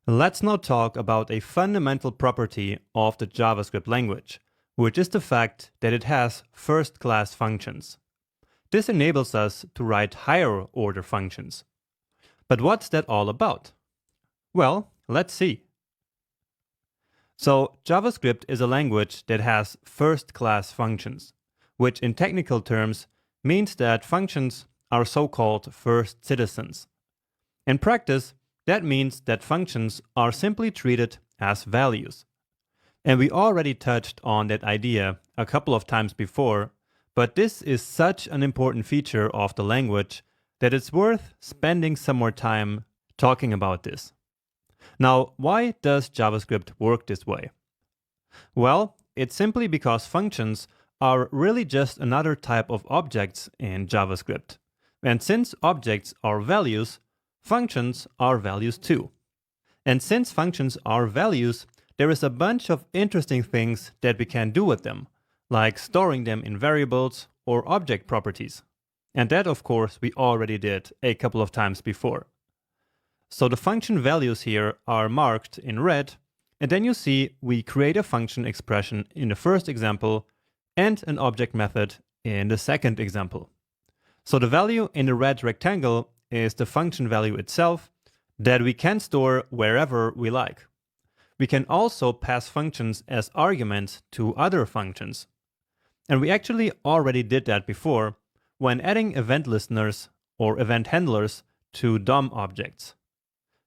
Let's now talk about a fundamental property of the JavaScript language, which is the fact that it has first-class functions. This enables us to write higher-order functions. But what's that all about? Well, let's see. So, JavaScript is a language that has first-class functions, which in technical terms means that functions are so-called first citizens. In practice, that means that functions are simply treated as values. And we already touched on that idea a couple of times before, but this is such an important feature of the language that it's worth spending some more time talking about this. Now, why does JavaScript work this way? Well, it's simply because functions are really just another type of objects in JavaScript. And since objects are values, functions are values too. And since functions are values, there is a bunch of interesting things that we can do with them, like storing them in variables or object properties. And that, of course, we already did a couple of times before. So the function values here are marked in red, and then you see we create a function expression in the first example and an object method in the second example. So the value in the red rectangle is the function value itself that we can store wherever we like. We can also pass functions as arguments to other functions. And we actually already did that before when adding event listeners or event handlers to DOM objects.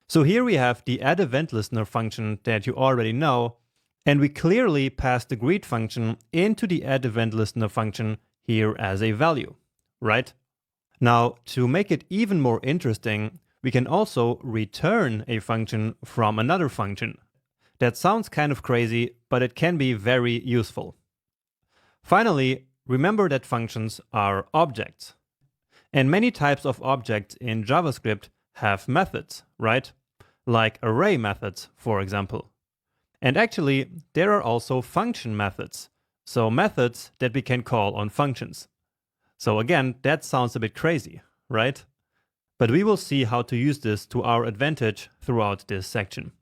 So here we have the addEventListener function that you already know, and we clearly pass the greet function into the addEventListener function here as a value, right? Now, to make it even more interesting, we can also return a function from another function. That sounds kind of crazy, but it can be very useful. Finally, remember that functions are objects. And many types of objects in JavaScript have methods, right? Like array methods, for example. And actually, there are also function methods, so methods that we can call on functions. So again, that sounds a bit crazy, right? But we will see how to use this to our advantage throughout this section.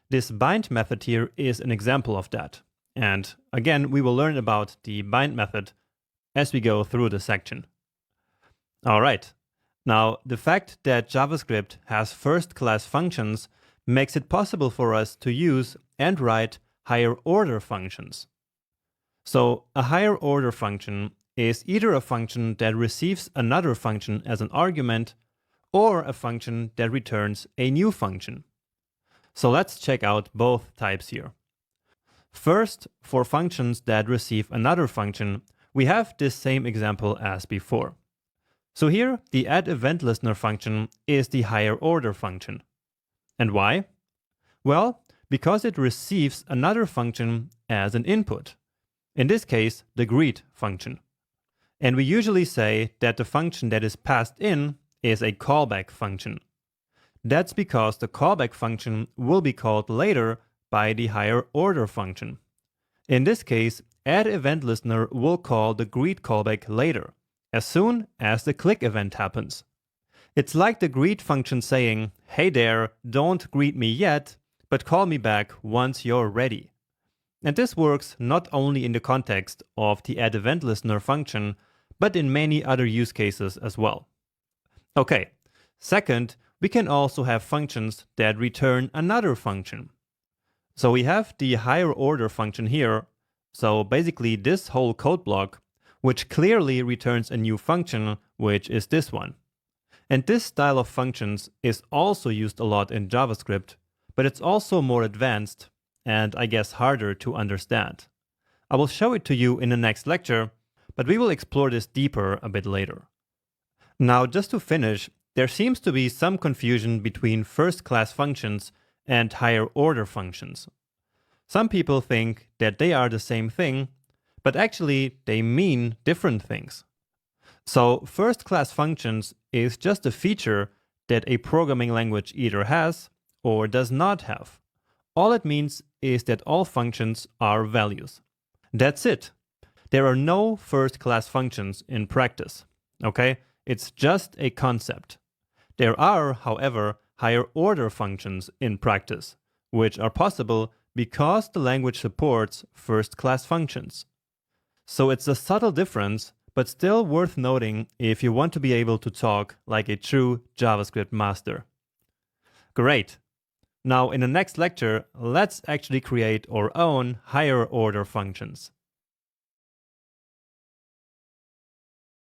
This bind method here is an example of that. And again, we will learn about the bind method as we go through the section. All right. Now, the fact that JavaScript has first-class functions makes it possible for us to use and write higher-order functions. So, a higher-order function is either a function that receives another function as an argument or a function that returns a new function. So let's check out both types here. First, for functions that receive another function, we have this same example as before. So here, the addEventListener function is the higher order function. And why? Well, because it receives another function as an input. In this case, the greet function. And we usually say that the function that is passed in is a callback function. That's because the callback function will be called later by the higher order function. In this case, addEventListener will call the greet callback later, as soon as the click event happens. It's like the greet function saying, hey there, don't greet me yet, but call me back once you're ready. And this works not only in the context of the addEventListener function, but in many other use cases as well. Okay, second, we can also have functions that return another function. So we have the higher order function here, so basically this whole code block, which clearly returns a new function, which is this one. And this style of functions is also used a lot in JavaScript, but it's also more advanced and I guess harder to understand. I will show it to you in the next lecture, but we will explore this deeper a bit later. Now, just to finish, there seems to be some confusion between first-class functions and higher-order functions. Some people think that they are the same thing, but actually they mean different things. So, first-class functions is just a feature that a programming language either has or does not have. All it means is that all functions are values. That's it. There are no first-class functions in practice, okay? It's just a concept. There are, however, higher order functions in practice, which are possible because the language supports first-class functions. So it's a subtle difference, but still worth noting if you want to be able to talk like a true JavaScript master. Great! Now in the next lecture, let's actually create our own higher order functions.